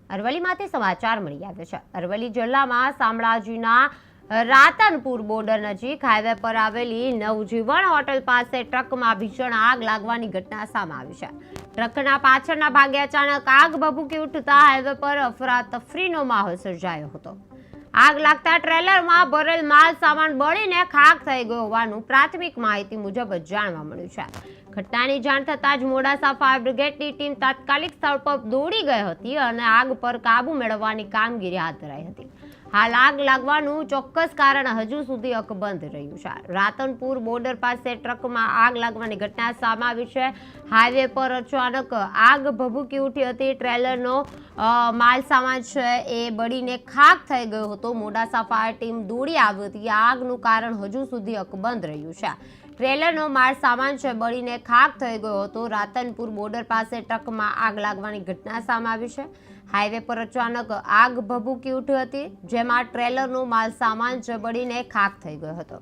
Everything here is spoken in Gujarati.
અરવલ્લીમાંથી સમાચાર મળી આવ્યા છે। અરવલ્લી જિલ્લામાં શામળાજીના રાતનપુર બોર્ડર નજીક હાઈવે પર આવેલી નવજીવન હોટલ પાસે ટ્રકમાં ભીષણ આગ લાગવાની ઘટના સામે આવી છે। ટ્રકના પાછળના ભાગે અચાનક આગ ભભૂકી ઉઠતા હાઈવે પર અફરાતફરીનો માહોલ સર્જાયો હતો। આગ લાગતા ટ્રેલરમાં ભરેલ માલ સામાન બળીને ખાખ થઈ ગયો હોવાનું પ્રાથમિક માહિતી મુજબ જાણવા મળ્યું છે। ઘટનાની જાણ થતાં જ મોડાસા ફાયર બ્રિગેડની ટીમ તાત્કાલિક સ્થળ પર દોડી ગઈ હતી અને આગ પર કાબુ મેળવવાની કામગીરી હાથ ધરાઈ હતી। હાલ આગ લાગવાનું ચોક્કસ કારણ હજુ સુધી અકબંધ રહ્યું છે। રાતનપુર બોર્ડર પાસે ટ્રકમાં આગ લાગવાની ઘટના સામે આવી છે। હાઈવે પર અચાનક આગ ભભૂકી ઉઠી હતી। ટ્રેલરનો માલ સામાન છે એ બળીને ખાખ થઈ ગયો હતો। મોડાસા ફાયર ટીમ દોડી આવી હતી। આગનું કારણ હજુ સુધી અકબંધ રહ્યું છે। ટ્રેલરનો માલ સામાન છે બળીને ખાખ થઈ ગયો હતો। રાતનપુર બોર્ડર પાસે ટ્રકમાં આગ લાગવાની ઘટના સામે આવી છે। હાઈવે પર અચાનક આગ ભભૂકી ઉઠી હતી, જેમાં ટ્રેલરનો માલ સામાન છે બળીને ખાખ થઈ ગયો હતો।